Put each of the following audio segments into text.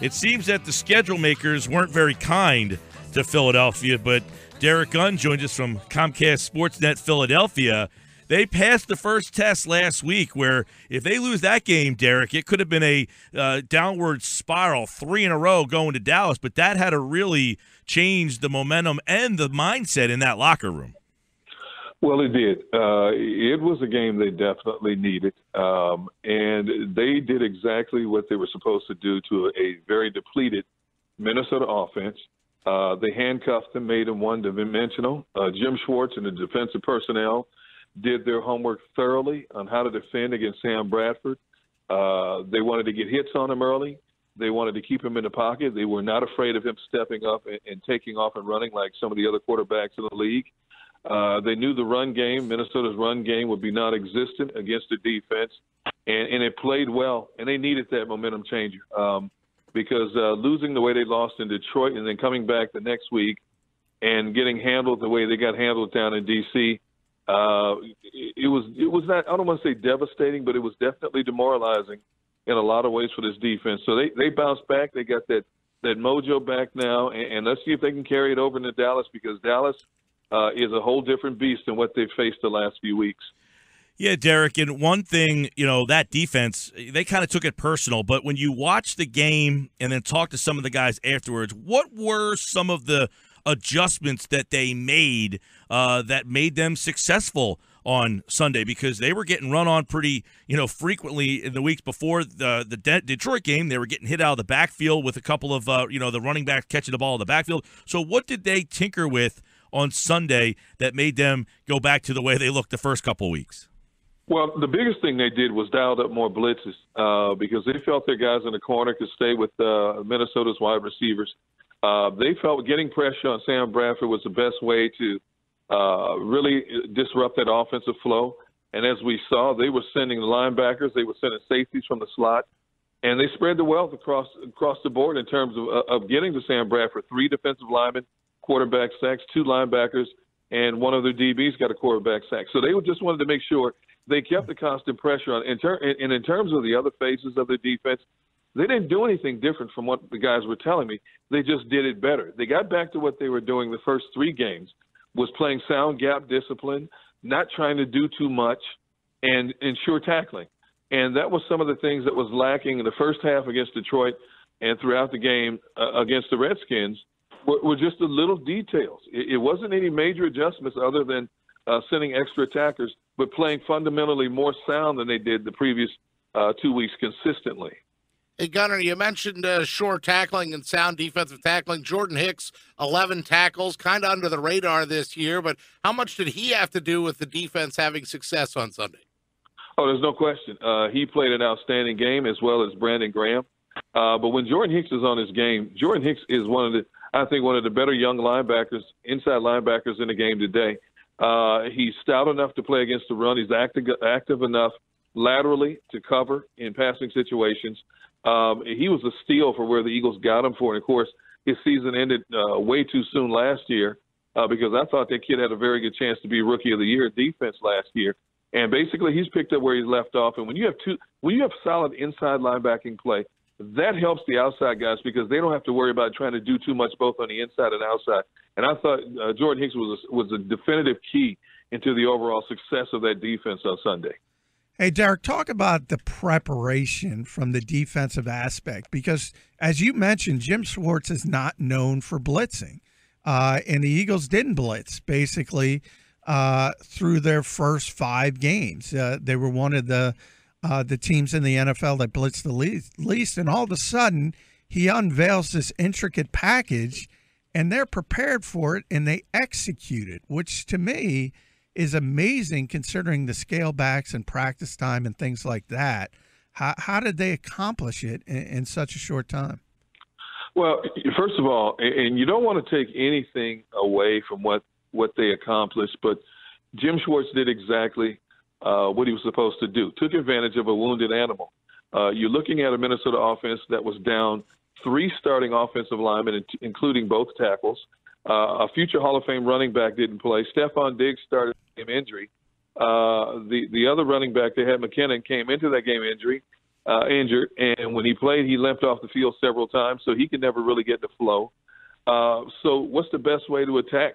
it seems that the schedule makers weren't very kind to Philadelphia, but Derrick Gunn joined us from Comcast Sportsnet Philadelphia. They passed the first test last week where if they lose that game, Derrick, it could have been a downward spiral, 3 in a row going to Dallas, but that had to really change the momentum and the mindset in that locker room. Well, it did. It was a game they definitely needed, and they did exactly what they were supposed to do to a very depleted Minnesota offense. They handcuffed them, made them one-dimensional. Jim Schwartz and the defensive personnel did their homework thoroughly on how to defend against Sam Bradford. They wanted to get hits on him early. They wanted to keep him in the pocket. They were not afraid of him stepping up and taking off and running like some of the other quarterbacks in the league. They knew the run game, Minnesota's run game, would be non-existent against the defense, and it played well, and they needed that momentum changer because losing the way they lost in Detroit and then coming back the next week and getting handled the way they got handled down in D.C., it was not, I don't want to say devastating, but it was definitely demoralizing in a lot of ways for this defense. So they bounced back. They got that mojo back now, and let's see if they can carry it over into Dallas, because Dallas is a whole different beast than what they've faced the last few weeks. Yeah, Derrick, and one thing, that defense, they kind of took it personal, but when you watch the game and then talk to some of the guys afterwards, what were some of the adjustments that they made that made them successful on Sunday? Because they were getting run on pretty, frequently in the weeks before the Detroit game. They were getting hit out of the backfield with a couple of, the running backs catching the ball in the backfield. So what did they tinker with on Sunday that made them go back to the way they looked the first couple of weeks? Well, the biggest thing they did was dialed up more blitzes because they felt their guys in the corner could stay with Minnesota's wide receivers. They felt getting pressure on Sam Bradford was the best way to really disrupt that offensive flow. And as we saw, they were sending the linebackers, they were sending safeties from the slot, and they spread the wealth across the board in terms of getting to Sam Bradford. 3 defensive linemen, quarterback sacks, 2 linebackers, and one of their DBs got a quarterback sack. So they just wanted to make sure they kept the constant pressure on. In terms of the other phases of their defense, they didn't do anything different from what the guys were telling me. They just did it better. They got back to what they were doing the first 3 games, was playing sound gap discipline, not trying to do too much, and ensure tackling. And that was some of the things that was lacking in the first half against Detroit and throughout the game against the Redskins were just the little details. It wasn't any major adjustments other than sending extra attackers, but playing fundamentally more sound than they did the previous 2 weeks consistently. Hey, Gunner, you mentioned short tackling and sound defensive tackling. Jordan Hicks, 11 tackles, kind of under the radar this year, but how much did he have to do with the defense having success on Sunday? Oh, there's no question. He played an outstanding game, as well as Brandon Graham. But when Jordan Hicks is on his game, Jordan Hicks is one of the better young linebackers, inside linebackers in the game today. He's stout enough to play against the run. He's active enough laterally to cover in passing situations. He was a steal for where the Eagles got him for. And, of course, his season ended way too soon last year because I thought that kid had a very good chance to be Rookie of the Year defense last year. And basically he's picked up where he's left off. And when you have solid inside linebacking play, that helps the outside guys because they don't have to worry about trying to do too much both on the inside and outside. And I thought Jordan Hicks was a definitive key into the overall success of that defense on Sunday. Hey, Derrick, talk about the preparation from the defensive aspect because, as you mentioned, Jim Schwartz is not known for blitzing, and the Eagles didn't blitz basically through their first 5 games. They were one of the teams in the NFL that blitzed the least, and all of a sudden he unveils this intricate package, and they're prepared for it, and they execute it, which to me is amazing considering the scale backs and practice time and things like that. How did they accomplish it in such a short time? Well, first of all, and you don't want to take anything away from what they accomplished, but Jim Schwartz did exactly what he was supposed to do, took advantage of a wounded animal. You're looking at a Minnesota offense that was down 3 starting offensive linemen, including both tackles. A future Hall of Fame running back didn't play. Stephon Diggs started the game injury. The other running back they had, McKinnon, came into that game injury. injured, and when he played, he limped off the field several times, so he could never really get the flow. So what's the best way to attack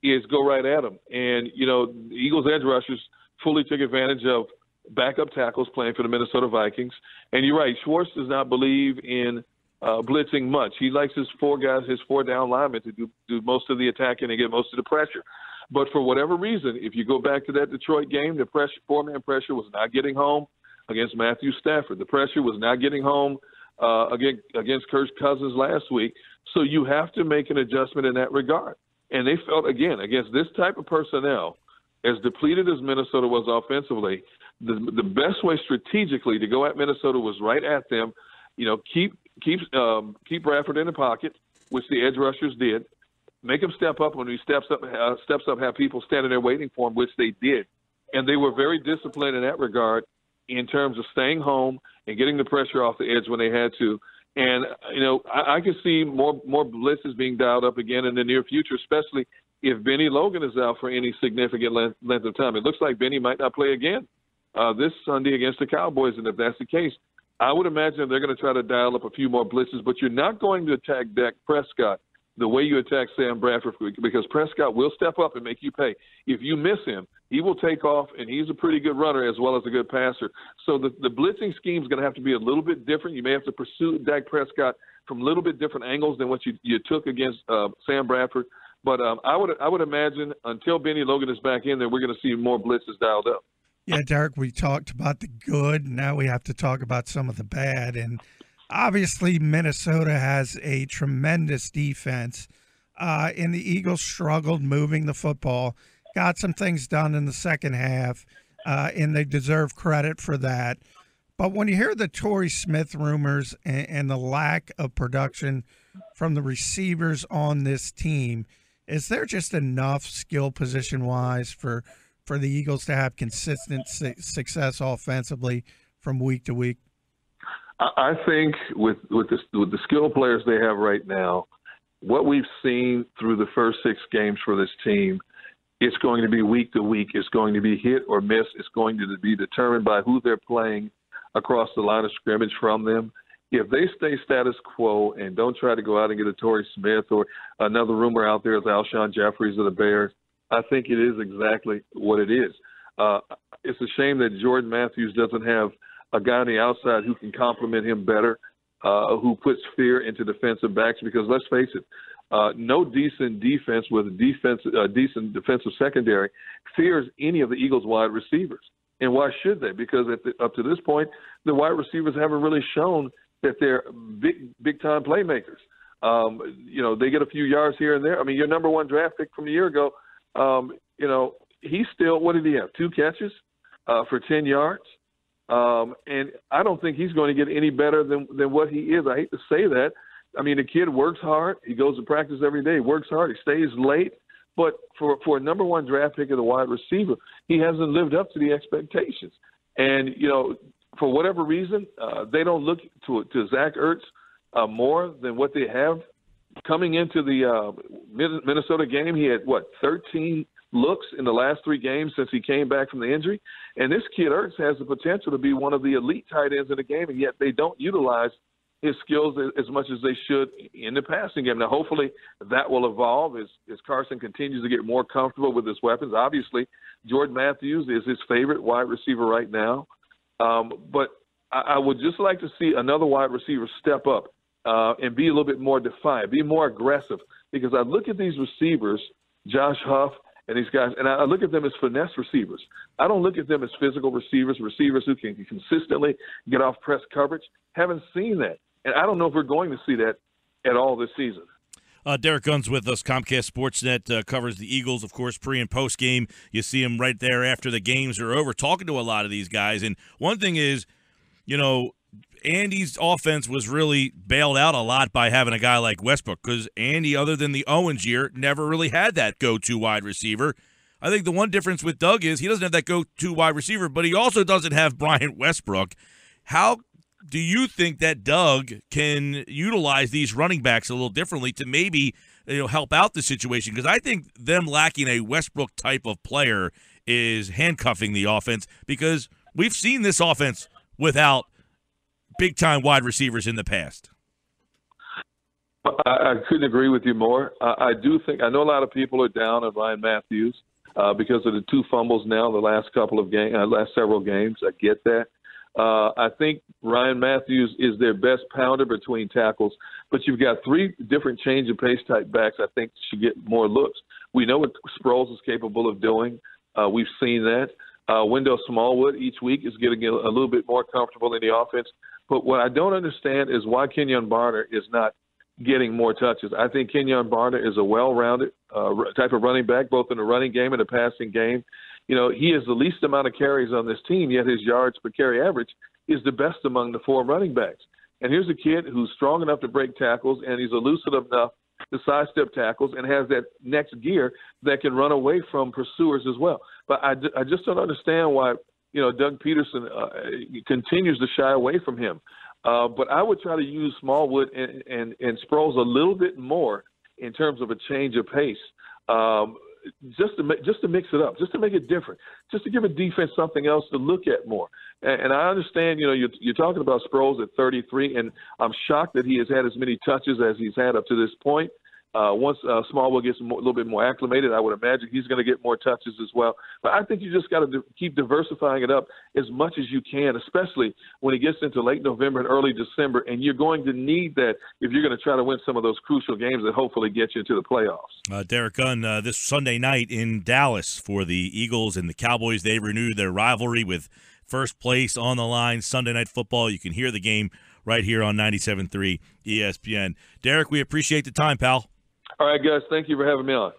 is go right at him. And, the Eagles edge rushers fully took advantage of backup tackles playing for the Minnesota Vikings. And you're right, Schwartz does not believe in blitzing much. He likes his four down linemen to do most of the attacking and get most of the pressure. But for whatever reason, if you go back to that Detroit game, the four-man pressure was not getting home against Matthew Stafford. The pressure was not getting home against Kirk Cousins last week. So you have to make an adjustment in that regard. And they felt, again, against this type of personnel, as depleted as Minnesota was offensively, the best way strategically to go at Minnesota was right at them. Keep Bradford in the pocket, which the edge rushers did. Make him step up when he steps up. Have people standing there waiting for him, which they did, and they were very disciplined in that regard in terms of staying home and getting the pressure off the edge when they had to. And I could see more blitzes being dialed up again in the near future, especially if Benny Logan is out for any significant length of time. It looks like Benny might not play again this Sunday against the Cowboys, and if that's the case, I would imagine they're going to try to dial up a few more blitzes. But you're not going to attack Dak Prescott the way you attack Sam Bradford, because Prescott will step up and make you pay. If you miss him, he will take off, and he's a pretty good runner as well as a good passer. So the blitzing scheme is going to have to be a little bit different. You may have to pursue Dak Prescott from a little bit different angles than what you took against Sam Bradford. But I would imagine until Benny Logan is back in there, we're going to see more blitzes dialed up. Yeah, Derek, we talked about the good. Now we have to talk about some of the bad. And obviously, Minnesota has a tremendous defense, and the Eagles struggled moving the football, got some things done in the second half, and they deserve credit for that. But when you hear the Torrey Smith rumors and the lack of production from the receivers on this team, is there just enough skill position-wise for the Eagles to have consistent success offensively from week to week? I think with the skill players they have right now, what we've seen through the first 6 games for this team, it's going to be week to week. It's going to be hit or miss. It's going to be determined by who they're playing across the line of scrimmage from them. If they stay status quo and don't try to go out and get a Torrey Smith, or another rumor out there is Alshon Jeffries of the Bears, I think it is exactly what it is. It's a shame that Jordan Matthews doesn't have a guy on the outside who can complement him better, who puts fear into defensive backs, because let's face it, no decent defense with a decent defensive secondary fears any of the Eagles' wide receivers. And why should they? Because up to this point, the wide receivers haven't really shown that they're big-time playmakers. They get a few yards here and there. I mean, your number one draft pick from a year ago, he's still, what did he have, 2 catches for 10 yards? And I don't think he's going to get any better than what he is. I hate to say that. I mean, the kid works hard. He goes to practice every day, works hard. He stays late. But for a number one draft pick of the wide receiver, he hasn't lived up to the expectations. And, for whatever reason, they don't look to Zach Ertz more than what they have. Coming into the Minnesota game, he had, 13 looks in the last 3 games since he came back from the injury. And this kid, Ertz, has the potential to be one of the elite tight ends in the game, and yet they don't utilize his skills as much as they should in the passing game. Now, hopefully that will evolve as Carson continues to get more comfortable with his weapons. Obviously, Jordan Matthews is his favorite wide receiver right now. But I would just like to see another wide receiver step up and be a little bit more defiant, be more aggressive, because I look at these receivers, Josh Huff and these guys, and I look at them as finesse receivers. I don't look at them as physical receivers who can consistently get off press coverage. Haven't seen that. And I don't know if we're going to see that at all this season. Derrick Gunn's with us. Comcast Sportsnet covers the Eagles, of course, pre- and post-game. You see him right there after the games are over talking to a lot of these guys. And one thing is, Andy's offense was really bailed out a lot by having a guy like Westbrook, because Andy, other than the Owens year, never really had that go-to wide receiver. I think the one difference with Doug is he doesn't have that go-to wide receiver, but he also doesn't have Brian Westbrook. How do you think that Doug can utilize these running backs a little differently to maybe help out the situation? Because I think them lacking a Westbrook type of player is handcuffing the offense, because we've seen this offense without big-time wide receivers in the past. I couldn't agree with you more. I do think I know a lot of people are down on Ryan Matthews because of the 2 fumbles now the last several games. I get that. I think Ryan Matthews is their best pounder between tackles, but you've got 3 different change of pace type backs I think should get more looks. We know what Sproles is capable of doing. We've seen that. Wendell Smallwood each week is getting a little bit more comfortable in the offense. But what I don't understand is why Kenyon Barner is not getting more touches. I think Kenyon Barner is a well-rounded type of running back, both in the running game and the passing game. You know, he has the least amount of carries on this team, yet his yards per carry average is the best among the 4 running backs. And here's a kid who's strong enough to break tackles, and he's elusive enough to sidestep tackles and has that next gear that can run away from pursuers as well. But I just don't understand why, you know, Doug Peterson continues to shy away from him. But I would try to use Smallwood and Sproles a little bit more in terms of a change of pace, just to mix it up, just to make it different, just to give a defense something else to look at more. And I understand, you know, you're talking about Sproles at 33, and I'm shocked that he has had as many touches as he's had up to this point. Once Smallwood gets a little bit more acclimated, I would imagine he's going to get more touches as well. But I think you just got to keep diversifying it up as much as you can, especially when it gets into late November and early December. And you're going to need that if you're going to try to win some of those crucial games that hopefully get you into the playoffs. Derrick Gunn, this Sunday night in Dallas for the Eagles and the Cowboys. They renewed their rivalry with first place on the line. Sunday Night Football. You can hear the game right here on 97.3 ESPN. Derrick, we appreciate the time, pal. All right, guys. Thank you for having me on.